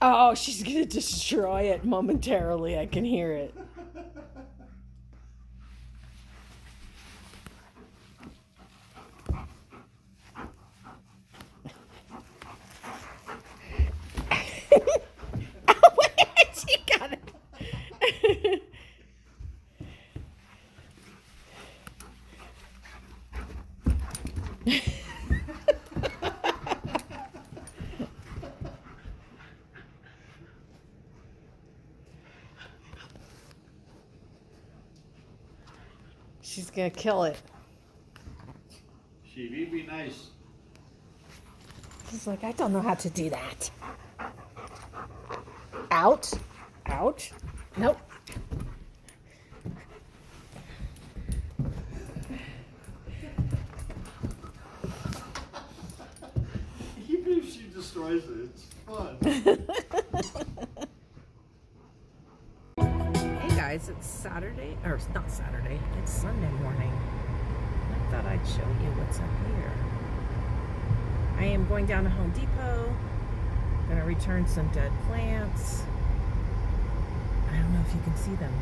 Oh, she's gonna destroy it momentarily. I can hear it. Oh, wait, she got it. She's gonna kill it. She be nice. She's like, I don't know how to do that. Out. Out. Nope. Even if she destroys it, it's fun. Hey guys, it's Saturday, or it's not Saturday, it's Sunday morning. I thought I'd show you what's up here. I am going down to Home Depot. Gonna return some dead plants. I don't know if you can see them.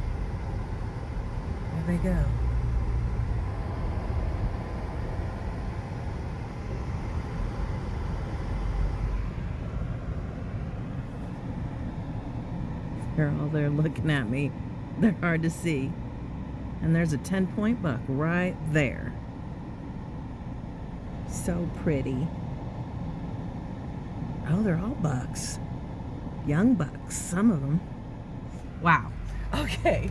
There they go. They're all there looking at me. They're hard to see. And there's a 10-point buck right there. So pretty. Oh, they're all bucks. Young bucks, some of them. Wow. Okay.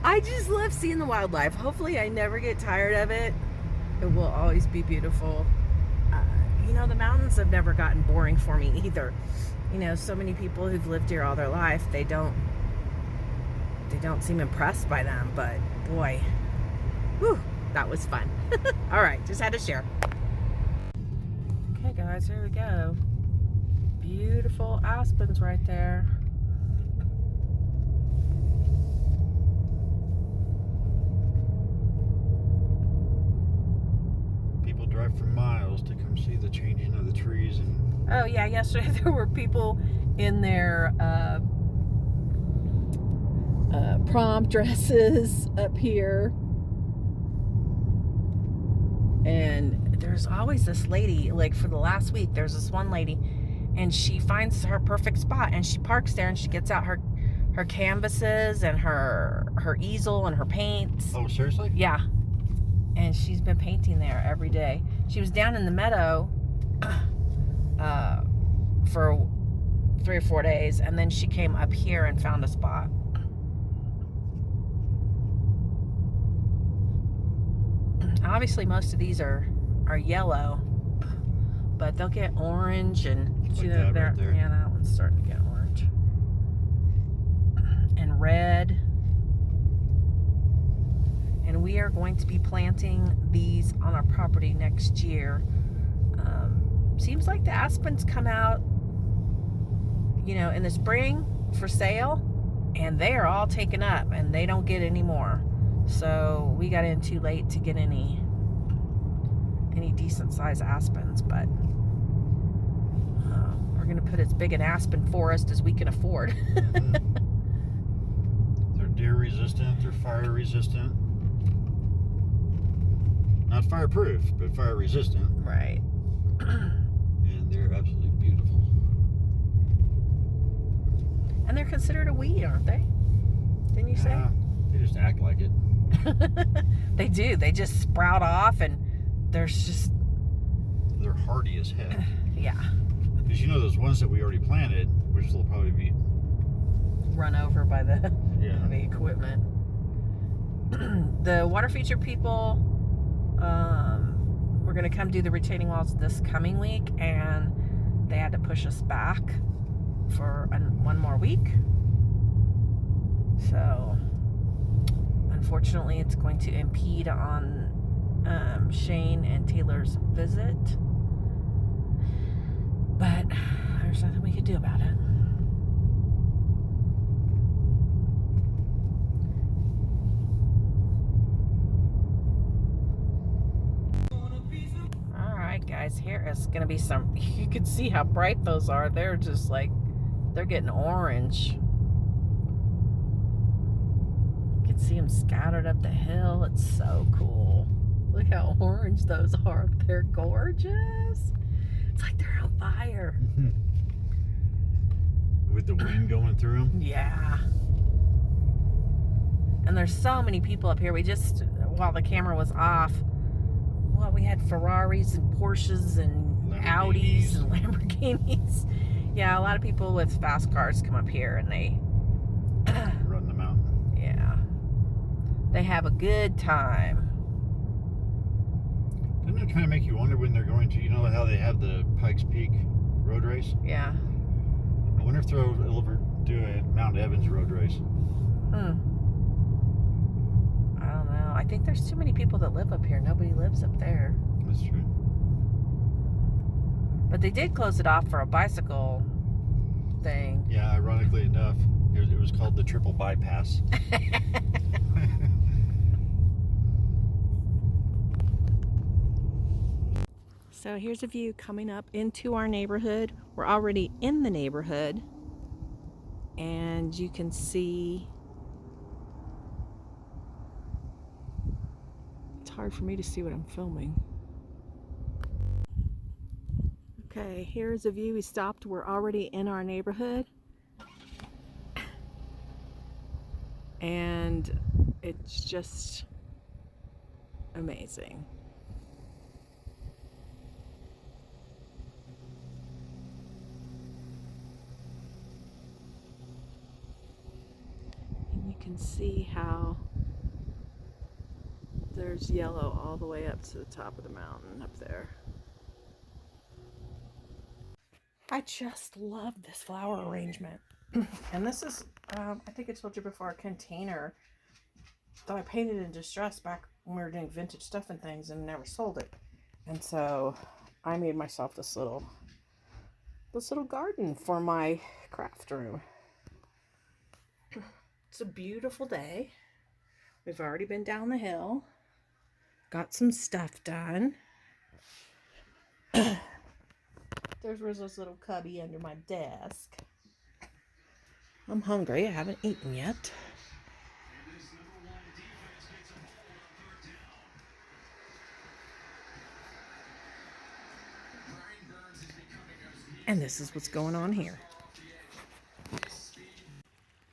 I just love seeing the wildlife. Hopefully I never get tired of it. It will always be beautiful. You know, the mountains have never gotten boring for me either. You know, so many people who've lived here all their life, they don't seem impressed by them, but boy, whew, that was fun. All right, just had to share. Okay guys, here we go. Beautiful aspens right there. People drive for miles to come see the changing of the trees. And Oh yeah, yesterday there were people in their prom dresses up here. And there's always this lady, like for the last week, there's this one lady, and she finds her perfect spot, and she parks there, and she gets out her canvases and her easel and her paints. oh, seriously? Yeah. And she's been painting there every day. She was down in the meadow for 3 or 4 days, and then she came up here and found a spot. Obviously, most of these are yellow, but they'll get orange, and see that right there? Yeah, that one's starting to get orange and red. And we are going to be planting these on our property next year. Seems like the aspens come out, you know, in the spring for sale, and they are all taken up, and they don't get any more. So we got in too late to get any decent sized aspens, but we're gonna put as big an aspen forest as we can afford. They're deer resistant, they're fire resistant. Not fireproof, but fire resistant. Right. And they're absolutely beautiful. And they're considered a weed, aren't they? Didn't you say? They just act like it. They do. They just sprout off, and there's just... They're hardy as heck. Yeah. Because you know those ones that we already planted, which will probably be run over by the, yeah. the equipment. The water feature people, we're going to come do the retaining walls this coming week, and they had to push us back for one more week. So unfortunately it's going to impede on Shane and Taylor's visit, but there's nothing we could do about it. All right guys, here is going to be some, you can see how bright those are. They're just like They're getting orange. You can see them scattered up the hill. It's so cool. Look how orange those are. They're gorgeous. It's like they're on fire. With the wind going through them? Yeah. And there's so many people up here. We just, while the camera was off, well, we had Ferraris and Porsches and Audis and Lamborghinis. Yeah, a lot of people with fast cars come up here and they run the mountain. Yeah. They have a good time. Doesn't it kind of make you wonder when they're going to, you know how they have the Pikes Peak road race? Yeah. I wonder if they'll ever do a Mount Evans road race. I don't know. I think there's too many people that live up here. Nobody lives up there. That's true. But they did close it off for a bicycle thing. Yeah, ironically enough, it was called the Triple Bypass. So here's a view coming up into our neighborhood. We're already in the neighborhood. And you can see, it's hard for me to see what I'm filming. Okay, here's a view. We stopped. We're already in our neighborhood. And it's just amazing. And you can see how there's yellow all the way up to the top of the mountain up there. I just love this flower arrangement. And this is, I think I told you before, a container that I painted in distress back when we were doing vintage stuff and things and never sold it. And so I made myself this little garden for my craft room. It's a beautiful day. We've already been down the hill. Got some stuff done. There's Rizzo's little cubby under my desk. I'm hungry. I haven't eaten yet. And this is what's going on here.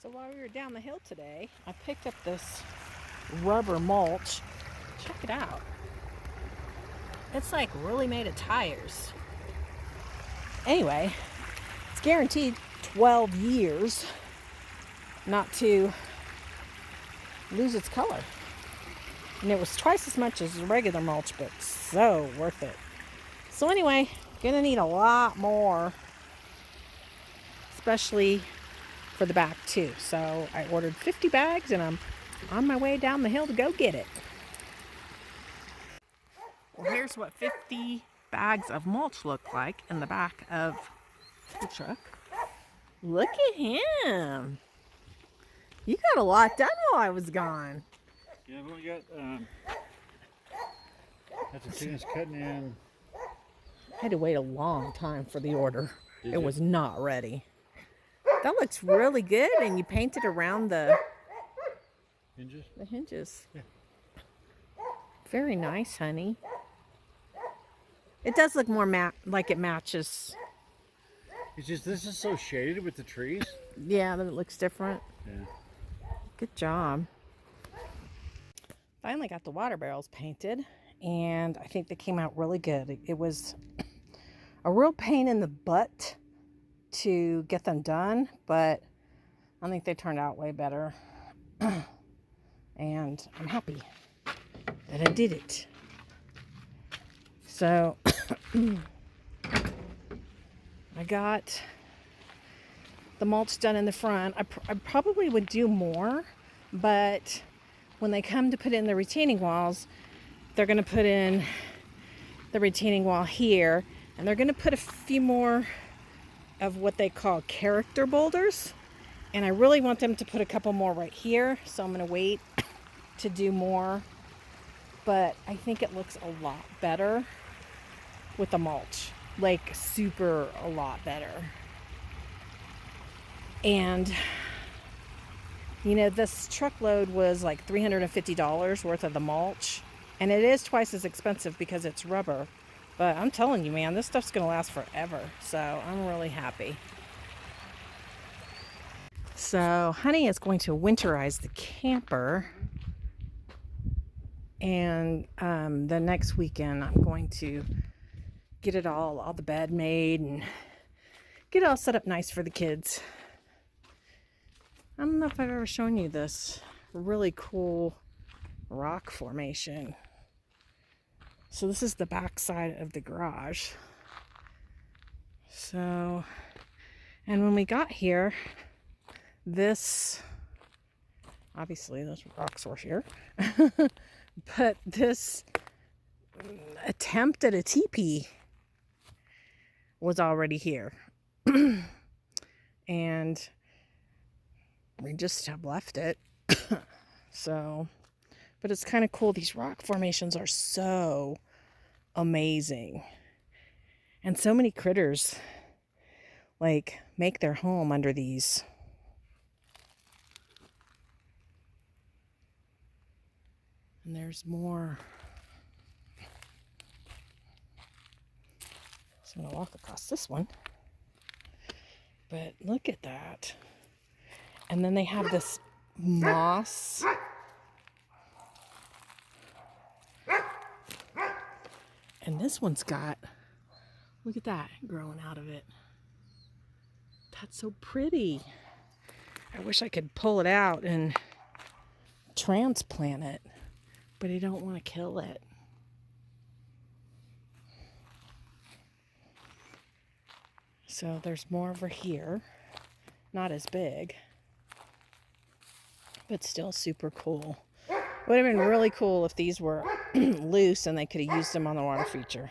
So while we were down the hill today, I picked up this rubber mulch. Check it out. It's like really made of tires. Anyway, it's guaranteed 12 years not to lose its color. And it was twice as much as regular mulch, but so worth it. So anyway, gonna need a lot more, especially for the back too. So I ordered 50 bags and I'm on my way down the hill to go get it. Well, here's what 50 bags of mulch look like in the back of the truck. Look at him. You got a lot done while I was gone. Yeah, but we got, had to finish cutting in. I had to wait a long time for the order. It was not ready. That looks really good, and you painted around the Hinges? The hinges. Yeah. Very nice, honey. It does look more like it matches. It's just, this is so shaded with the trees. Yeah, that it looks different. Yeah. Good job. Finally got the water barrels painted, and I think they came out really good. It was a real pain in the butt to get them done, but I think they turned out way better. And I'm happy that I did it. So I got the mulch done in the front. I probably would do more, but when they come to put in the retaining walls, they're going to put in the retaining wall here, and they're going to put a few more of what they call character boulders, and I really want them to put a couple more right here, so I'm going to wait to do more, but I think it looks a lot better with the mulch, like super a lot better. And, you know, this truckload was like $350 worth of the mulch. And it is twice as expensive because it's rubber. But I'm telling you, man, this stuff's going to last forever. So I'm really happy. So Honey is going to winterize the camper. And the next weekend I'm going to get it all the bed made and get it all set up nice for the kids. I don't know if I've ever shown you this really cool rock formation. So this is the back side of the garage. So, and when we got here, this, obviously those rocks were here, but this attempt at a teepee was already here. And we just have left it. So, but it's kind of cool. These rock formations are so amazing. And so many critters like make their home under these. And there's more. So I'm going to walk across this one. But look at that. And then they have this moss. And this one's got, look at that growing out of it. That's so pretty. I wish I could pull it out and transplant it, but I don't want to kill it. So there's more over here. Not as big, but still super cool. Would have been really cool if these were loose and they could have used them on the water feature.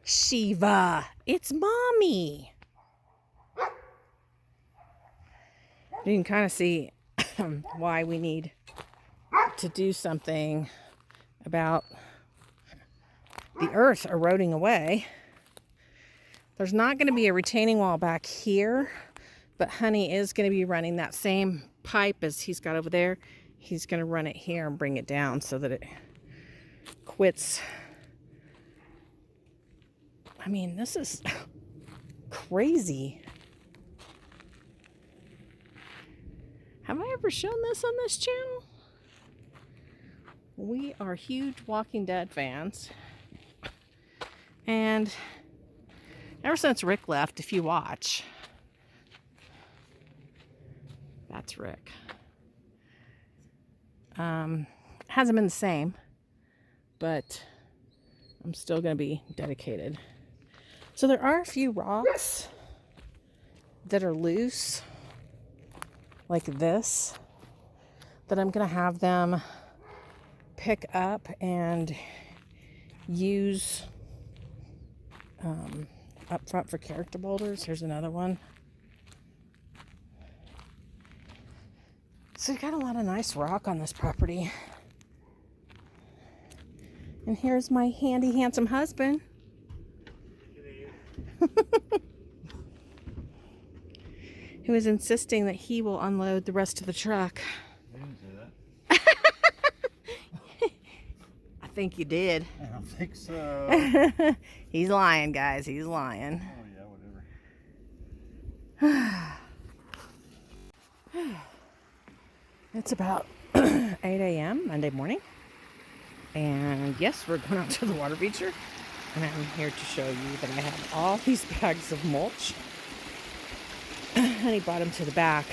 Shiva, it's Mommy. You can kind of see why we need to do something about the earth eroding away. There's not going to be a retaining wall back here, but Honey is going to be running that same pipe as he's got over there. He's going to run it here and bring it down so that it quits. I mean, this is crazy. Have I ever shown this on this channel? We are huge Walking Dead fans. And ever since Rick left, if you watch, that's Rick. Hasn't been the same, but I'm still going to be dedicated. So there are a few rocks that are loose, like this, that I'm going to have them pick up and use up front for character boulders. Here's another one. So you got a lot of nice rock on this property. And here's my handy, handsome husband. Who is insisting that he will unload the rest of the truck. I didn't say that. I think you did. I don't think so. He's lying, guys. He's lying. Oh, yeah, whatever. It's about 8 a.m. Monday morning. And yes, we're going out to the water feature. And I'm here to show you that I have all these bags of mulch. Honey brought them to the back.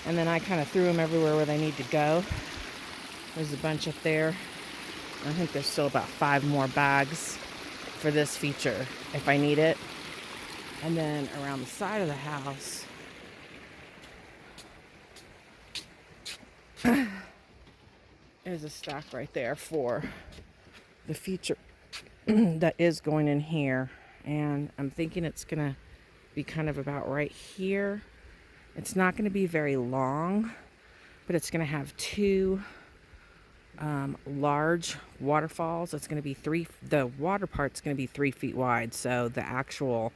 And then I kind of threw them everywhere where they need to go. There's a bunch up there. I think there's still about 5 more bags for this feature if I need it. And then around the side of the house, there's a stack right there for the feature that is going in here. And I'm thinking it's going to be kind of about right here. It's not going to be very long, but it's going to have 2 large waterfalls. It's going to be the water part's going to be 3 feet wide. So the actual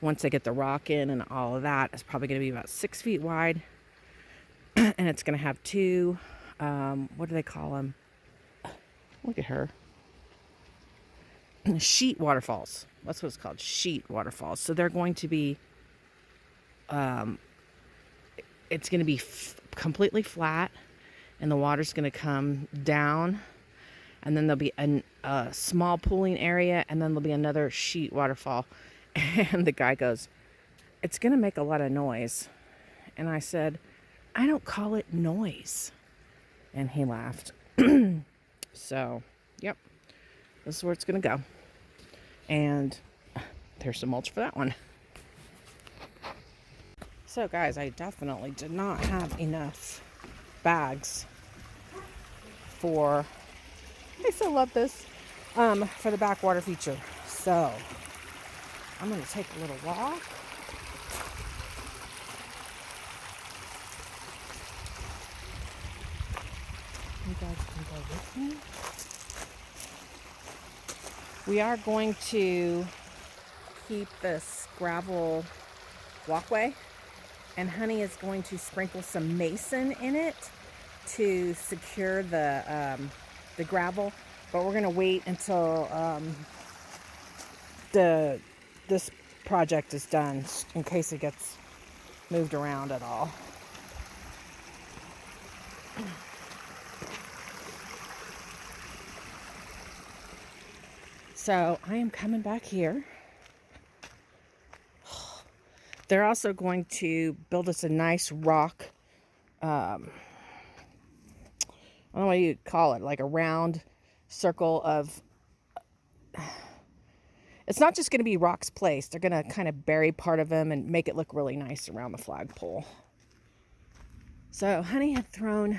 once they get the rock in and all of that, it's probably going to be about 6 feet wide. And it's going to have two, what do they call them? Look at her. Sheet waterfalls. That's what it's called, sheet waterfalls. So they're going to be, it's going to be completely flat, and the water's going to come down, and then there'll be a small pooling area, and then there'll be another sheet waterfall. And the guy goes, it's going to make a lot of noise. And I said, I don't call it noise. And he laughed. So, yep, this is where it's going to go. And there's some mulch for that one. So, guys, I definitely did not have enough bags for, I still love this, for the backwater feature. So, I'm going to take a little walk. You guys can go with me. We are going to keep this gravel walkway, and Honey is going to sprinkle some mason in it to secure the gravel. But we're going to wait until this project is done, in case it gets moved around at all. So I am coming back here. They're also going to build us a nice rock, I don't know what you call it, like a round circle of, it's not just going to be rocks placed. They're going to kind of bury part of them and make it look really nice around the flagpole. So Honey had thrown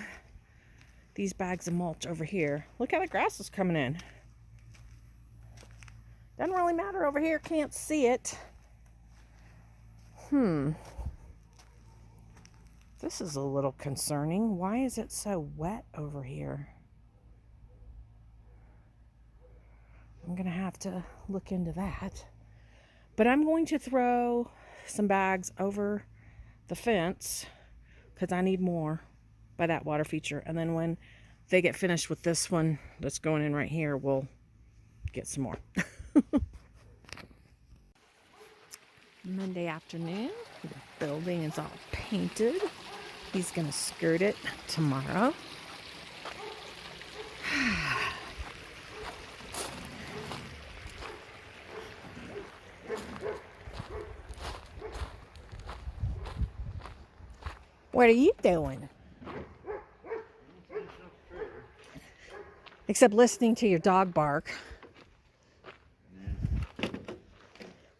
these bags of mulch over here. Look how the grass is coming in. Doesn't really matter over here, can't see it. This is a little concerning. Why is it so wet over here? I'm gonna have to look into that. But I'm going to throw some bags over the fence because I need more by that water feature. And then when they get finished with this one that's going in right here, we'll get some more. Monday afternoon, the building is all painted. He's gonna skirt it tomorrow. What are you doing? Except listening to your dog bark.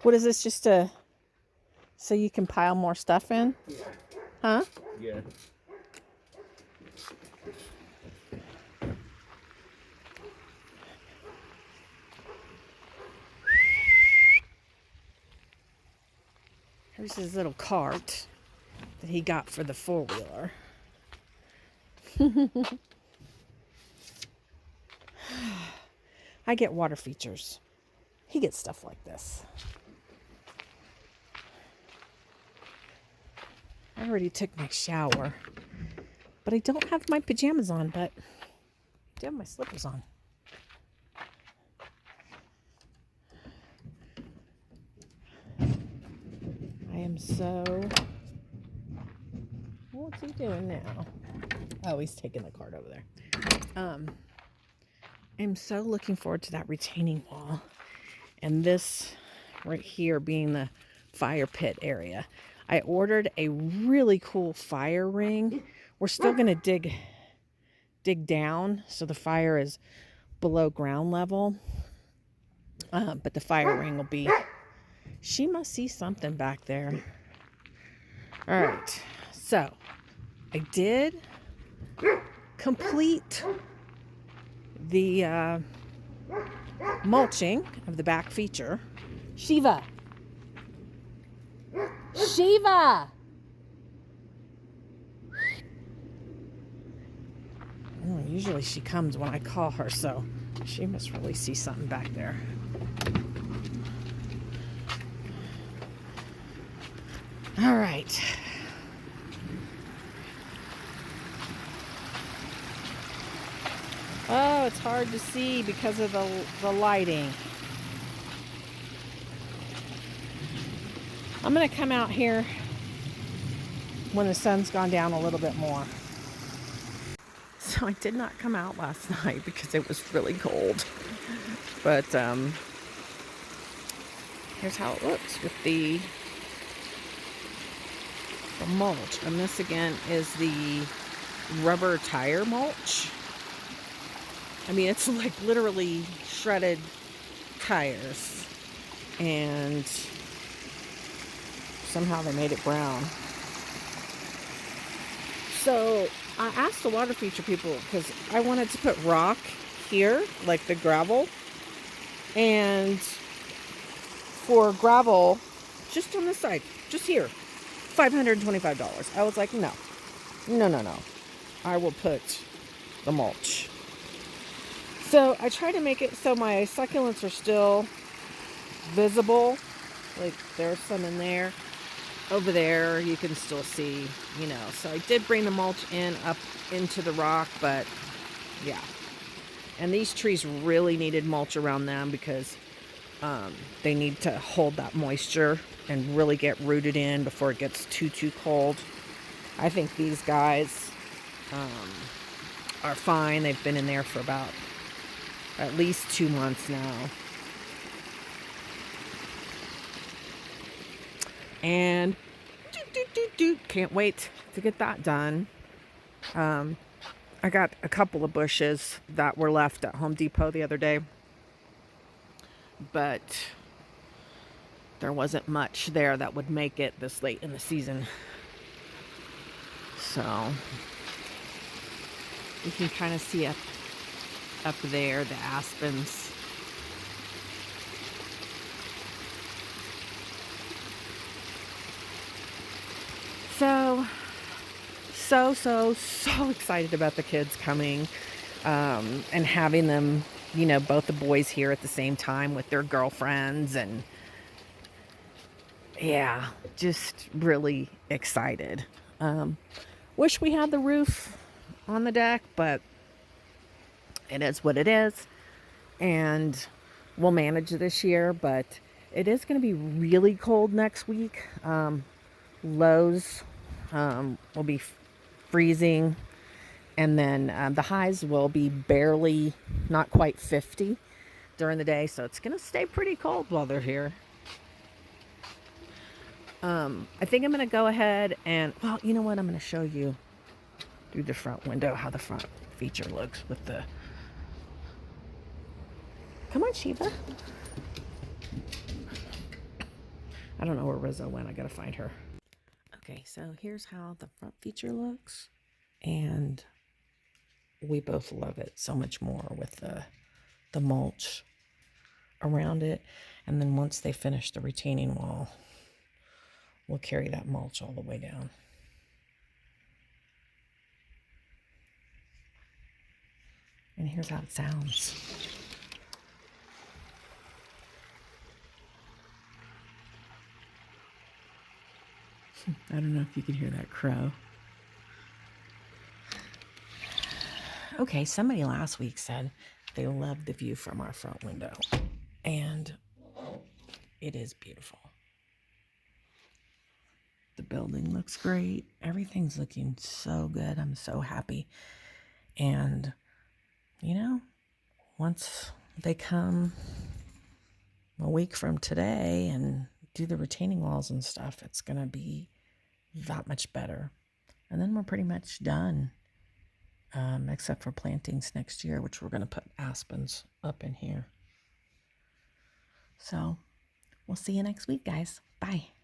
What is this, just so you can pile more stuff in? Yeah. Huh? Yeah. Here's his little cart that he got for the four-wheeler. I get water features. He gets stuff like this. I already took my shower, but I don't have my pajamas on, but I do have my slippers on. I am so... What's he doing now? Oh, he's taking the cart over there. I'm so looking forward to that retaining wall. And this right here being the fire pit area. I ordered a really cool fire ring. We're still going to dig down so the fire is below ground level. But the fire ring will be... She must see something back there. All right. So, I did complete the mulching of the back feature. Shiva! Shiva! Oh, usually she comes when I call her, so she must really see something back there. All right. Oh, it's hard to see because of the lighting. I'm going to come out here when the sun's gone down a little bit more. So I did not come out last night because it was really cold. But here's how it looks with the mulch. And this again is the rubber tire mulch. I mean, it's like literally shredded tires. And somehow they made it brown. So I asked the water feature people because I wanted to put rock here, like the gravel. And for gravel, just on this side, just here, $525. I was like, no. I will put the mulch. So I try to make it so my succulents are still visible. Like there's some in there. Over there you can still see, you know. So I did bring the mulch up into the rock, but yeah. And these trees really needed mulch around them because they need to hold that moisture and really get rooted in before it gets too cold. I think these guys are fine. They've been in there for about at least 2 months now. And can't wait to get that done. I got a couple of bushes that were left at Home Depot the other day, but there wasn't much there that would make it this late in the season. So you can kind of see up there the aspens. So excited about the kids coming and having them, you know, both the boys here at the same time with their girlfriends. And yeah, just really excited. Wish we had the roof on the deck, but it is what it is. And we'll manage this year, but it is going to be really cold next week. Lows will be freezing, and then the highs will be barely, not quite 50 during the day, so it's going to stay pretty cold while they're here. I think I'm going to go ahead and, well, you know what, I'm going to show you through the front window how the front feature looks with the, come on, Shiva. I don't know where Rizzo went. I got to find her. Okay, so here's how the front feature looks, and we both love it so much more with the mulch around it. And then once they finish the retaining wall, we'll carry that mulch all the way down. And here's how it sounds. I don't know if you can hear that crow. Okay, somebody last week said they loved the view from our front window, and it is beautiful. The building looks great. Everything's looking so good. I'm so happy. And, you know, once they come a week from today and do the retaining walls and stuff, it's going to be that much better. And then we're pretty much done, except for plantings next year, which we're going to put aspens up in here. So we'll see you next week, guys. Bye.